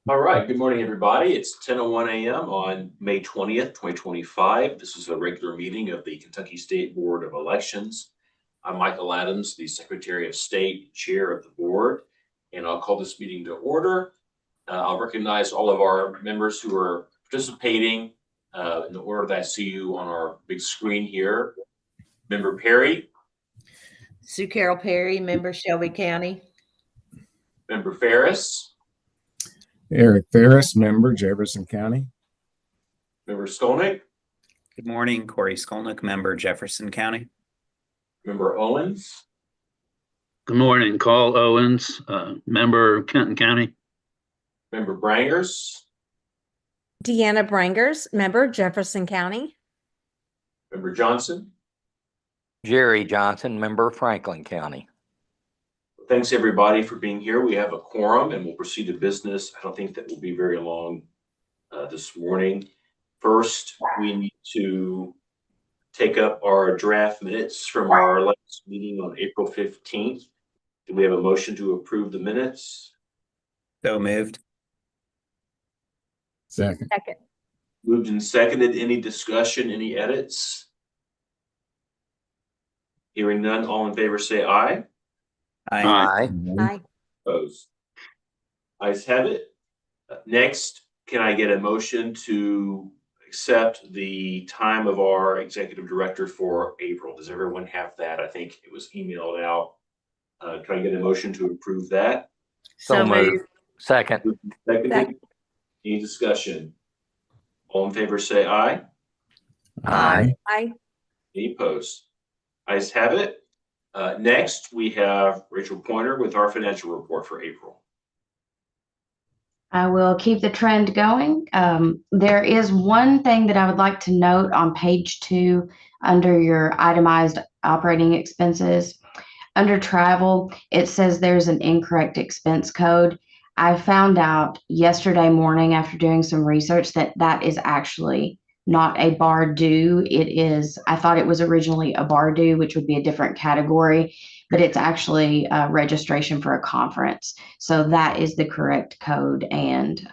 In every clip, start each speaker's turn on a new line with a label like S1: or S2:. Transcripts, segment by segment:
S1: All right, good morning, everybody. It's 10:01 a.m. on May 20th, 2025. This is a regular meeting of the Kentucky State Board of Elections. I'm Michael Adams, the Secretary of State, Chair of the Board, and I'll call this meeting to order. I'll recognize all of our members who are participating in the order that I see you on our big screen here. Member Perry.
S2: Sue Carol Perry, member Shelby County.
S1: Member Ferris.
S3: Eric Ferris, member Jefferson County.
S1: Member Skolnick.
S4: Good morning, Corey Skolnick, member Jefferson County.
S1: Member Owens.
S5: Good morning, Carl Owens, member Kenton County.
S1: Member Brangers.
S6: Deanna Brangers, member Jefferson County.
S1: Member Johnson.
S7: Jerry Johnson, member Franklin County.
S1: Thanks, everybody, for being here. We have a quorum and we'll proceed to business. I don't think that will be very long this morning. First, we need to take up our draft minutes from our last meeting on April 15th. Do we have a motion to approve the minutes?
S4: So moved.
S3: Second.
S1: Moved and seconded. Any discussion, any edits? Hearing none, all in favor say aye.
S4: Aye.
S6: Aye.
S1: Opposed? Ayes have it. Next, can I get a motion to accept the time of our executive director for April? Does everyone have that? I think it was emailed out. Can I get a motion to approve that?
S7: So moved. Second.
S1: Seconded. Any discussion? All in favor say aye.
S7: Aye.
S6: Aye.
S1: Any opposed? Ayes have it. Next, we have Rachel Pointer with our financial report for April.
S8: I will keep the trend going. There is one thing that I would like to note on page 2 under your itemized operating expenses. Under travel, it says there's an incorrect expense code. I found out yesterday morning after doing some research that that is actually not a bar due. It is, I thought it was originally a bar due, which would be a different category, but it's actually a registration for a conference. So that is the correct code, and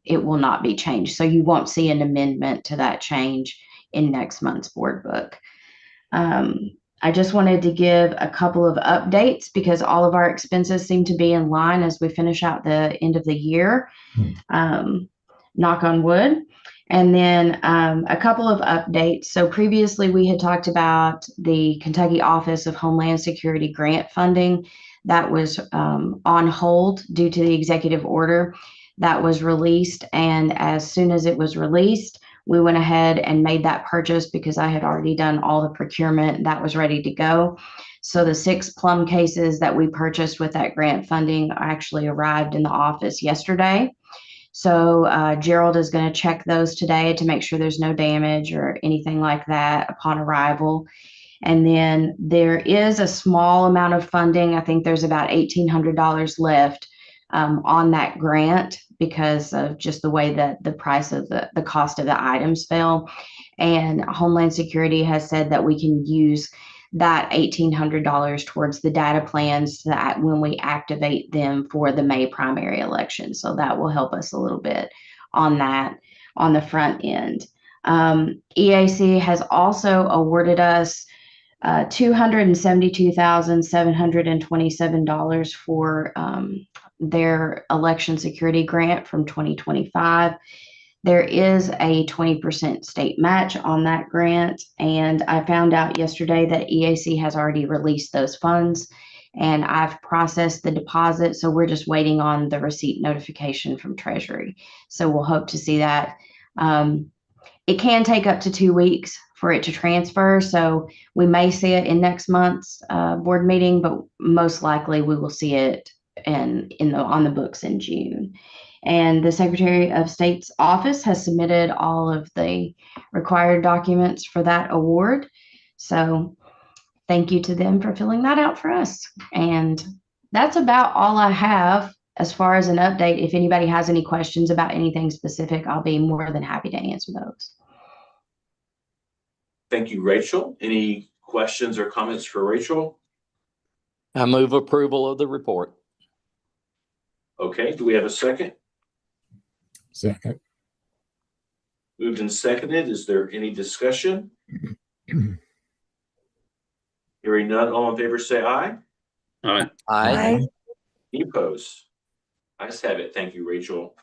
S8: it will not be changed. So you won't see an amendment to that change in next month's board book. I just wanted to give a couple of updates because all of our expenses seem to be in line as we finish out the end of the year. Knock on wood. And then a couple of updates. So previously we had talked about the Kentucky Office of Homeland Security grant funding that was on hold due to the executive order that was released. And as soon as it was released, we went ahead and made that purchase because I had already done all the procurement that was ready to go. So the 6 plum cases that we purchased with that grant funding actually arrived in the office yesterday. So Gerald is going to check those today to make sure there's no damage or anything like that upon arrival. And then there is a small amount of funding. I think there's about $1,800 left on that grant because of just the way that the price of the cost of the items fell. And Homeland Security has said that we can use that $1,800 towards the data plans that when we activate them for the May primary election. So that will help us a little bit on that on the front end. EAC has also awarded us $272,727 for their election security grant from 2025. There is a 20% state match on that grant, and I found out yesterday that EAC has already released those funds, and I've processed the deposit, so we're just waiting on the receipt notification from Treasury. So we'll hope to see that. It can take up to 2 weeks for it to transfer, so we may see it in next month's board meeting, but most likely we will see it on the books in June. And the Secretary of State's office has submitted all of the required documents for that award. So thank you to them for filling that out for us. And that's about all I have as far as an update. If anybody has any questions about anything specific, I'll be more than happy to answer those.
S1: Thank you, Rachel. Any questions or comments for Rachel?
S7: I move approval of the report.
S1: Okay, do we have a second?
S3: Second.
S1: Moved and seconded. Is there any discussion? Hearing none, all in favor say aye.
S5: Aye.
S7: Aye.
S1: Any opposed? Ayes have it. Thank you, Rachel.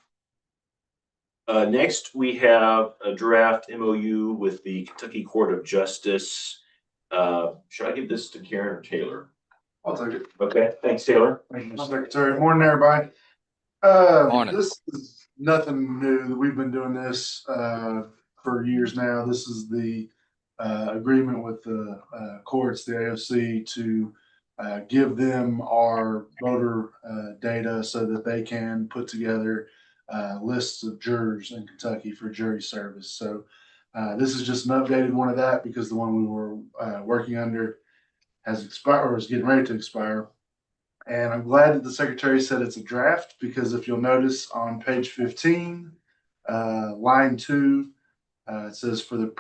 S1: Next, we have a draft MOU with the Kentucky Court of Justice. Should I give this to Karen or Taylor?
S9: I'll take it.
S1: Okay, thanks, Taylor.
S9: Thank you, Secretary. Morning, everybody.
S7: Morning.
S9: This is nothing new. We've been doing this for years now. This is the agreement with the courts, the AOC, to give them our voter data so that they can put together lists of jurors in Kentucky for jury service. So this is just an updated one of that because the one we were working under has expired or is getting ready to expire. And I'm glad that the secretary said it's a draft because if you'll notice on page 15, line 2, it says for the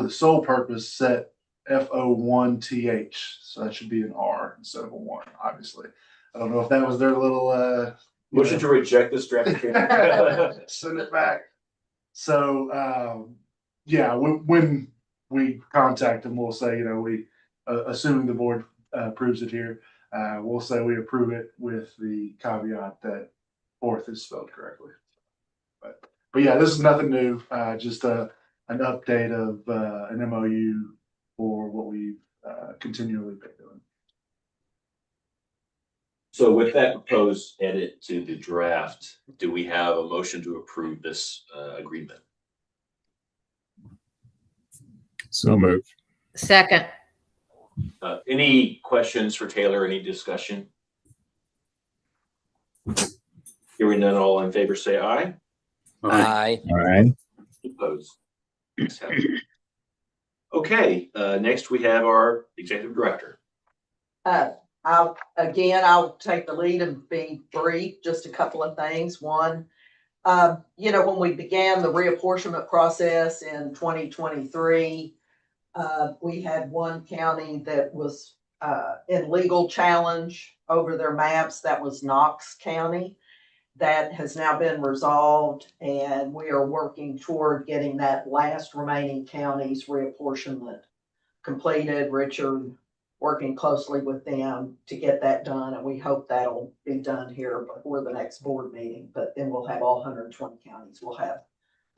S9: sole purpose set FO1TH. So that should be an R instead of a 1, obviously. I don't know if that was their little
S1: Motion to reject this draft.
S9: send it back. So yeah, when we contact them, we'll say, we assuming the board approves it here, we'll say we approve it with the caveat that fourth is spelled correctly. But yeah, this is nothing new. Just an update of an MOU for what we've continually been doing.
S1: So with that proposed edit to the draft, do we have a motion to approve this agreement?
S3: So moved.
S2: Second.
S1: Any questions for Taylor? Any discussion? Hearing none, all in favor say aye.
S7: Aye.
S3: Aye.
S1: Opposed? Ayes have it. Okay, next we have our executive director.
S10: I'll take the lead and be brief, just a couple of things. One, when we began the reapportionment process in 2023, we had one county that was in legal challenge over their maps. That was Knox County. That has now been resolved, and we are working toward getting that last remaining county's reapportionment completed. Richard working closely with them to get that done, and we hope that'll be done here before the next board meeting. But then we'll have all 120 counties will have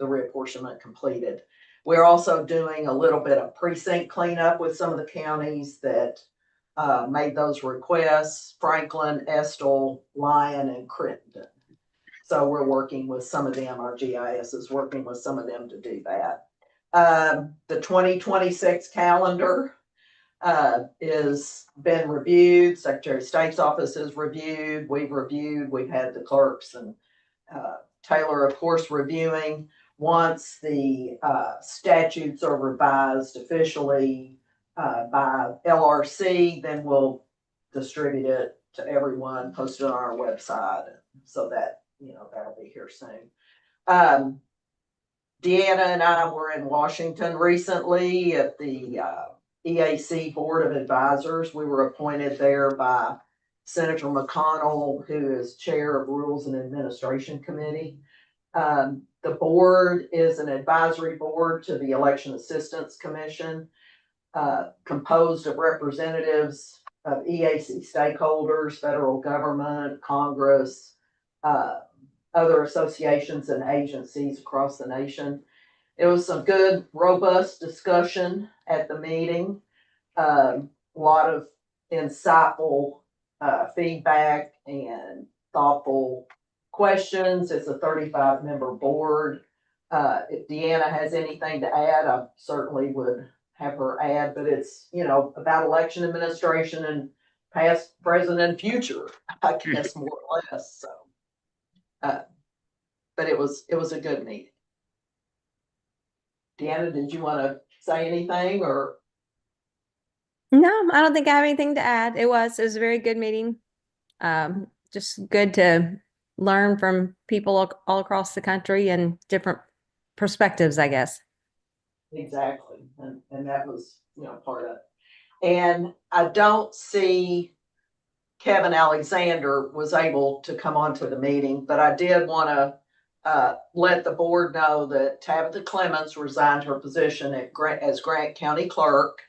S10: the reapportionment completed. We're also doing a little bit of precinct cleanup with some of the counties that made those requests: Franklin, Estill, Lyon, and Crittenden. So we're working with some of them. Our GIS is working with some of them to do that. The 2026 calendar is been reviewed. Secretary of State's office has reviewed. We've reviewed. We've had the clerks and Taylor, of course, reviewing. Once the statutes are revised officially by LRC, then we'll distribute it to everyone, post it on our website, so that that'll be here soon. Deanna and I were in Washington recently at the EAC Board of Advisors. We were appointed there by Senator McConnell, who is chair of Rules and Administration Committee. The board is an advisory board to the Election Assistance Commission, composed of representatives of EAC stakeholders, federal government, Congress, other associations and agencies across the nation. It was some good, robust discussion at the meeting. A lot of insightful feedback and thoughtful questions. It's a 35-member board. If Deanna has anything to add, I certainly would have her add, but it's, about election administration and past, present, and future, I guess, more or less. So, but it was a good meeting. Deanna, did you want to say anything or?
S6: No, I don't think I have anything to add. It was a very good meeting. Just good to learn from people all across the country and different perspectives, I guess.
S10: Exactly. And that was, part of it. And I don't see Kevin Alexander was able to come onto the meeting, but I did want to let the board know that Tabitha Clemens resigned her position as Grant County Clerk,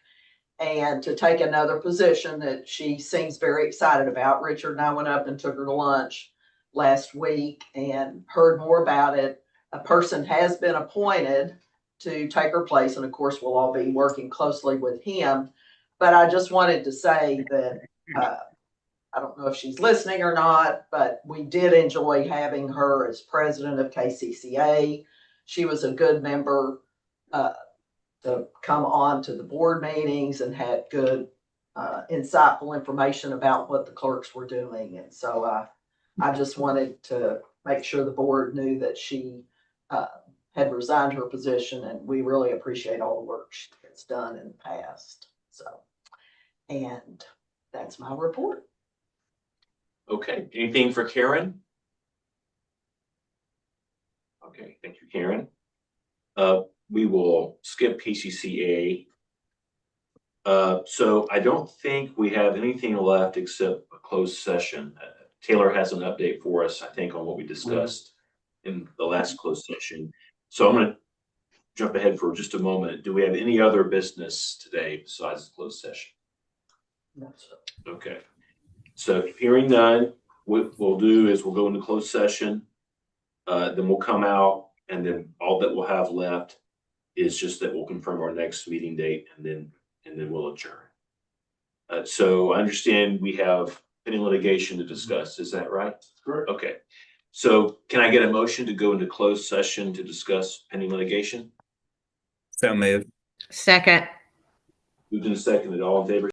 S10: and to take another position that she seems very excited about. Richard and I went up and took her to lunch last week and heard more about it. A person has been appointed to take her place, and of course, we'll all be working closely with him. But I just wanted to say that I don't know if she's listening or not, but we did enjoy having her as president of KCCA. She was a good member to come on to the board meetings and had good, insightful information about what the clerks were doing. And so I just wanted to make sure the board knew that she had resigned her position, and we really appreciate all the work she has done in the past. So, and that's my report.
S1: Okay, anything for Karen? Okay, thank you, Karen. We will skip PCCA. So I don't think we have anything left except a closed session. Taylor has an update for us, I think, on what we discussed in the last closed session. So I'm going to jump ahead for just a moment. Do we have any other business today besides the closed session?
S10: No, sir.
S1: Okay. So hearing none, what we'll do is we'll go into closed session. Then we'll come out, and then all that we'll have left is just that we'll confirm our next meeting date, and then we'll adjourn. So I understand we have any litigation to discuss. Is that right?
S9: Correct.
S1: Okay. So can I get a motion to go into closed session to discuss pending litigation?
S4: So moved.
S2: Second.
S1: Moved and seconded. All in favor,